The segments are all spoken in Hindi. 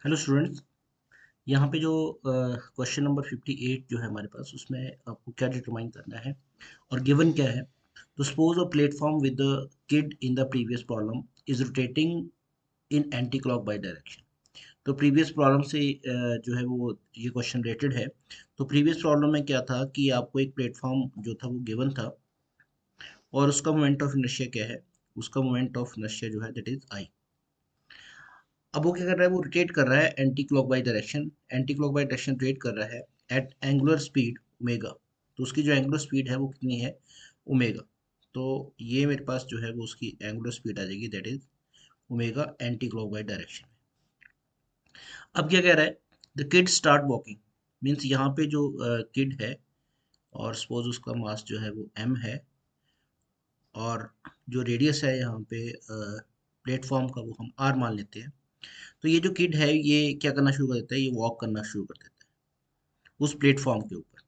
Hello students. यहाँ पे जो क्वेश्चन नंबर 58 जो है हमारे पास, उसमें आपको क्या डिटरमाइन करना है और गिवन क्या है। तो suppose a platform with the kid in the previous problem is rotating in anti clock by direction. तो प्रीवियस प्रॉब्लम से जो है वो ये क्वेश्चन रिलेटेड है। तो प्रीवियस प्रॉब्लम में क्या था कि आपको एक प्लेटफॉर्म जो था वो गिवन था और उसका मोमेंट ऑफ इनर्शिया क्या है। उसका मोमेंट ऑफ इनर्शिया जो है दैट इज आई। अब वो क्या कर रहा है, वो रोटेट कर रहा है anti clock by direction. Anti clock by direction rotate कर रहा है एट एंगुलर स्पीड ओमेगा। तो उसकी जो एंगुलर स्पीड है वो कितनी है, ओमेगा। तो ये मेरे पास जो है वो उसकी एंगुलर स्पीड आ जाएगी, that is omega anti clock by direction. अब क्या कह रहा है, the kid start walking. Means यहाँ पे जो किड है और सपोज उसका मास जो है वो m है और जो रेडियस है यहाँ पे प्लेटफॉर्म का वो हम r मान लेते हैं। तो ये जो किड है ये क्या करना शुरू कर देता है, ये वॉक करना शुरू कर देता है उस प्लेटफॉर्म के ऊपर।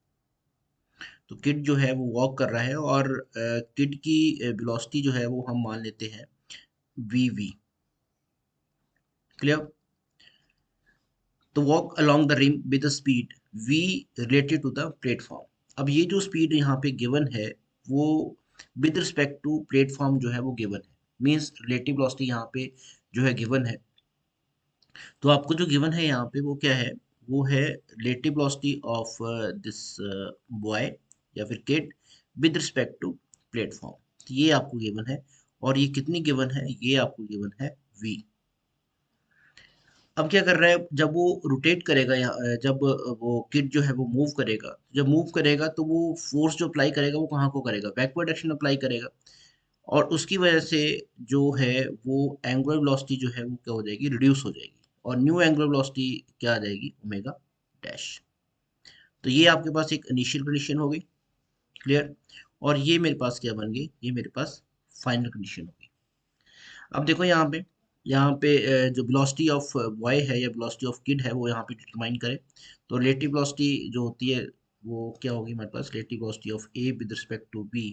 तो किड जो है वो वॉक कर रहा है और किड की वेलोसिटी जो है वो हम मान लेते हैं वी। क्लियर। तो walk along the rim with speed v related to the platform. अब ये जो स्पीड यहाँ पे गिवन है वो विद रिस्पेक्ट टू प्लेटफॉर्म जो है वो गिवन है। मीन्स रिलेटिव वेलोसिटी यहाँ पे जो है गिवन है। तो आपको जो गिवन है यहाँ पे वो क्या है, वो है relative velocity of this boy या फिर kid with respect to platform. तो ये आपको गिवन है और ये कितनी गिवन है, ये आपको गिवन है v। अब क्या कर रहा है, जब वो रोटेट करेगा या जब वो किड जो है वो मूव करेगा, जब मूव करेगा तो वो फोर्स जो अप्लाई करेगा वो कहाँ को करेगा, बैकवर्ड डायरेक्शन अप्लाई करेगा। और उसकी वजह से जो है वो एंगुलर वेलोसिटी जो है वो क्या हो जाएगी, रिड्यूस हो जाएगी। और न्यू एंगुलर वेलोसिटी क्या आ जाएगी, ओमेगा डैश। तो ये आपके पास एक इनिशियल कंडीशन हो गई। क्लियर। और ये मेरे पास क्या बन गई, ये मेरे पास फाइनल कंडीशन हो गई। अब देखो यहाँ पे जो वेलोसिटी ऑफ बॉय है या वेलोसिटी ऑफ किड है वो यहाँ पे डिटरमाइन करें। तो रिलेटिव वेलोसिटी जो होती है वो क्या होगी हमारे पास, relative velocity of a with respect to b.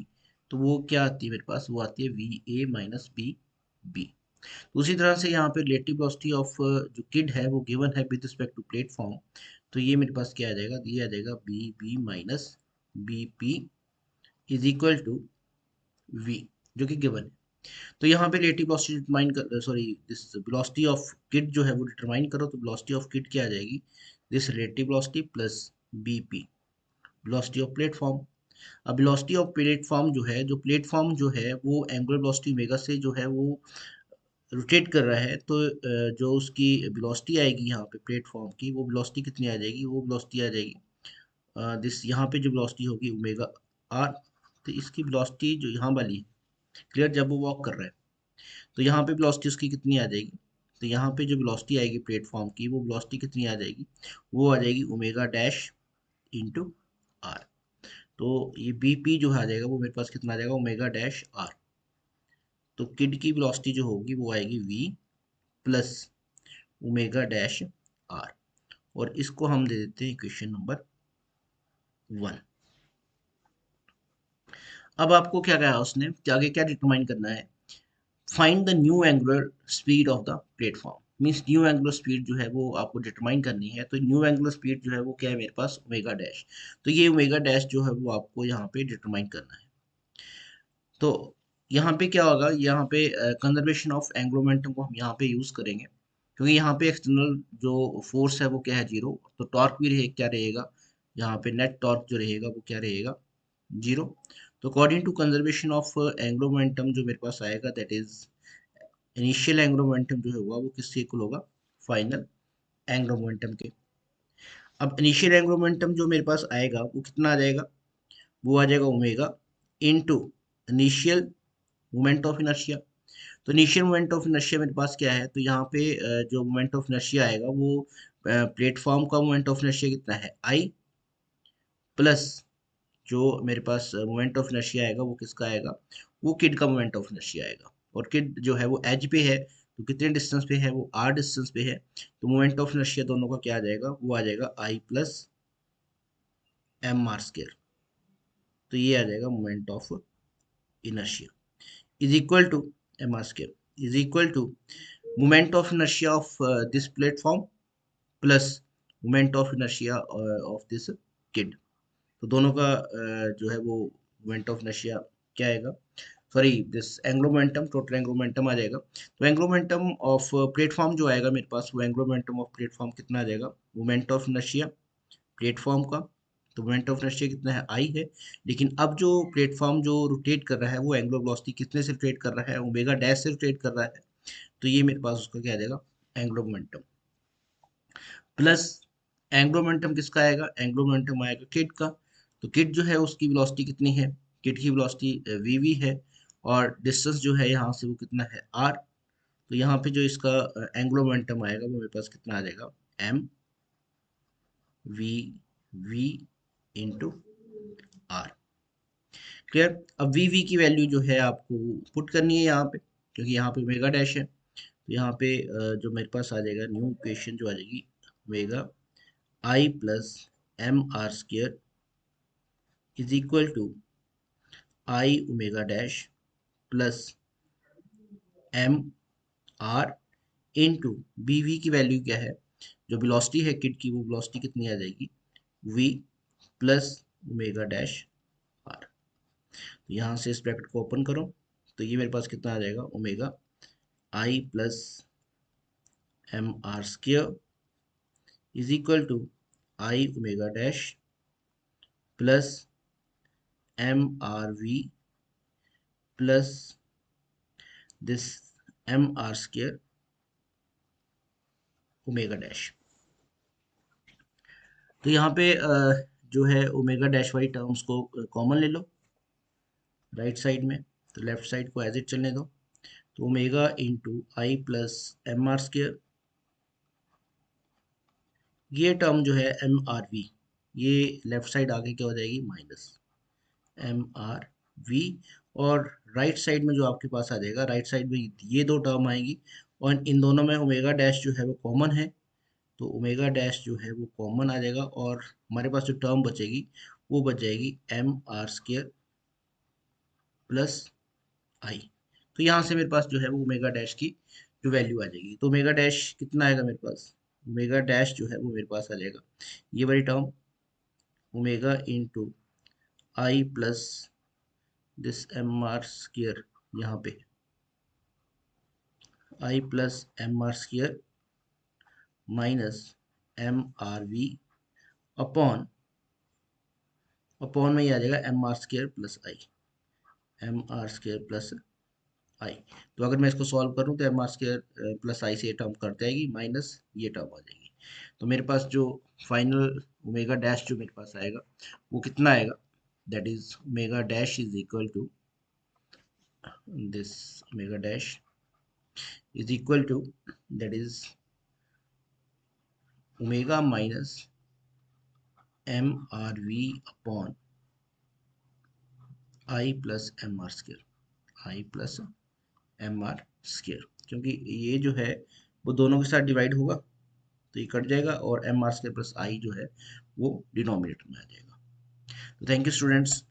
तो वो क्या आती है मेरे पास, वो आती है V A minus B B. उसी तरह से यहाँ पे रिलेटिव वेलोसिटी ऑफ जो किड है वो गिवन है विद रिस्पेक्ट टू प्लेटफॉर्म। तो ये मेरे पास क्या आ जाएगा, ये आ जाएगा B B minus B P is equal to V, जो कि गिवन है। तो यहाँ पे रिलेटिव वेलोसिटी डिटरमाइन कर, sorry this velocity of kid जो है वो डिटरमाइन करो। तो वेलोसिटी ऑफ किड क्या आ जाएगी, this relative velocity plus BP velocity of platform. अब वेलोसिटी ऑफ प्लेटफॉर्म जो प्लेटफॉर्म जो है वो एंगुलर वेलोसिटी ओमेगा से जो है वो रोटेट कर रहा है। तो जो उसकी वेलोसिटी आएगी यहाँ पे प्लेटफॉर्म की, वो वेलोसिटी कितनी आ जाएगी, वो वेलोसिटी आ जाएगी दिस, यहाँ पे जो वेलोसिटी होगी ओमेगा आर। तो इसकी वेलोसिटी जो यहाँ वाली है, क्लियर, जब वो वॉक कर रहा है तो यहाँ पे वेलोसिटी उसकी कितनी आ जाएगी। तो यहाँ पे जो वेलोसिटी आएगी प्लेटफॉर्म की, वो वेलोसिटी कितनी आ जाएगी, वो आ जाएगी ओमेगा डैश इंटू आर। तो ये बी पी जो आ जाएगा वो मेरे पास कितना आ जाएगा, ओमेगा डैश आर। तो किड की वेलोसिटी जो होगी वो आएगी V plus omega dash R. और इसको हम दे देते हैं इक्वेशन नंबर 1। अब आपको क्या कहा उसने, क्या आगे क्या डिटरमाइन करना है, find the new angular speed of the platform. Means new angular speed जो है वो आपको डिटरमाइन करनी है। तो न्यू एंगुलर स्पीड जो है वो क्या है मेरे पास, ओमेगा डैश। तो ये ओमेगा डैश जो है वो आपको यहाँ पे डिटरमाइन करना है। तो यहाँ पे क्या होगा, यहाँ पे कंजर्वेशन ऑफ एंगुलर मोमेंटम को हम यहाँ पे यूज करेंगे, क्योंकि यहाँ पे एक्सटर्नल जो फोर्स है वो क्या है, जीरो। तो टॉर्क भी क्या रहेगा, यहाँ पे नेट टॉर्क जो रहेगा वो क्या रहेगा, जीरो। तो according to conservation of angular momentum जो मेरे पास आएगा, that is initial angular momentum जो होगा वो किसके इक्वल होगा, फाइनल एंगुलर मोमेंटम के। अब इनिशियल एंगुलर मोमेंटम जो मेरे पास आएगा वो कितना आ जाएगा, वो आ जाएगा omega into initial moment of inertia. तो इनिशियल मोमेंट ऑफ इनर्शिया मेरे पास क्या है, तो यहाँ पे जो मोमेंट ऑफ इनर्शिया आएगा वो प्लेटफॉर्म का मोमेंट ऑफ इनर्शिया कितना है, आई, प्लस जो मेरे पास मोमेंट ऑफ इनर्शिया आएगा वो किसका आएगा, वो किड का मोमेंट ऑफ इनर्शिया आएगा। और किड जो है वो एज पे है, तो कितने डिस्टेंस पे है, वो आर डिस्टेंस पे है। तो मोमेंट ऑफ इनर्शिया दोनों का क्या आ जाएगा, वो आ जाएगा I plus M R square. तो ये आ जाएगा moment of inertia is equal to M R square is equal to moment of inertia of this platform plus moment of inertia of this kid. तो दोनों का जो है वो मोमेंट ऑफ इनर्शिया क्या आएगा, sorry this angular momentum, total angular momentum आ जाएगा। तो एंगुलर मोमेंटम ऑफ प्लेटफॉर्म जो आएगा मेरे पास, वो एंगुलर मोमेंटम ऑफ प्लेटफॉर्म कितना आ जाएगा, मोमेंट ऑफ इनर्शिया प्लेटफॉर्म का। तो मोमेंट ऑफ इनर्शिया कितना है, आई है। लेकिन अब जो प्लेटफॉर्म जो रोटेट कर रहा है वो एंगुलर वेलोसिटी कितने से रोटेट कर रहा है, ओमेगा डैश से रोटेट कर रहा है। तो ये मेरे पास उसका क्या आ जाएगा, angular momentum. Plus angular momentum किसका आएगा, एंगुलर मोमेंटम आएगा किड का। तो किड जो है उसकी वेलोसिटी कितनी है, किड की वेलोसिटी वीवी है, और डिस्टेंस जो है यहाँ से वो कितना है, आर। तो यहाँ पे जो इसका एंगुलर मोमेंटम आएगा वो मेरे पास कितना आ जाएगा, M V V into R. Clear. अब वी वी की वैल्यू जो है आपको पुट करनी है यहाँ पे, क्योंकि यहाँ पे ओमेगा डैश है। तो यहाँ पे जो मेरे पास आ जाएगा न्यू इक्वेशन जो आ जाएगी, omega I plus M R square is equal to I omega dash plus M R into B V की वैल्यू क्या है, जो वेलोसिटी है किड की, वो वेलोसिटी कितनी आ जाएगी, V plus omega dash R. तो यहाँ से इस ब्रैकेट को ओपन करो, तो ये मेरे पास कितना आ जाएगा, omega I plus M R square is equal to I omega dash plus M R V plus this M R square omega dash. तो यहाँ पे जो है ओमेगा डैश वाली टर्म्स को कॉमन ले लो राइट साइड में, तो लेफ्ट साइड को एज इट चलने दो। तो omega into I plus M R square, ये टर्म जो है एम आर वी, ये लेफ्ट साइड आगे क्या हो जाएगी, माइनस एम आर वी। और राइट साइड में जो आपके पास आ जाएगा, राइट साइड में ये दो टर्म आएगी, और इन दोनों में ओमेगा डैश जो है वो कॉमन है। तो ओमेगा डैश जो है वो कॉमन आ जाएगा, और हमारे पास जो टर्म बचेगी वो बच जाएगी M R square plus I. तो यहाँ से मेरे पास जो है वो ओमेगा डैश की जो वैल्यू आ जाएगी, तो ओमेगा डैश कितना आएगा मेरे पास, ओमेगा डैश जो है वो मेरे पास आ जाएगा ये वाली term, omega into I plus this M R square, यहाँ पे I plus M R square minus M R we upon, upon में ही आ जाएगा m are square plus I, m are square plus I. तो अगर मैं इसको सॉल्व करूं तो m are square plus I से ये टर्म कट जाएगी, माइनस ये टर्म आ जाएगी। तो मेरे पास जो फाइनल ओमेगा डैश जो मेरे पास आएगा वो कितना आएगा, that is omega dash is equal to this, omega dash is equal to that is omega minus M R we upon I plus M R square, I plus M R square. क्योंकि ये जो है वो दोनों के साथ डिवाइड होगा तो ये कट जाएगा, और एम आर स्क्र प्लस आई जो है वो डिनोमिनेटर में आ जाएगा। तो थैंक यू स्टूडेंट्स।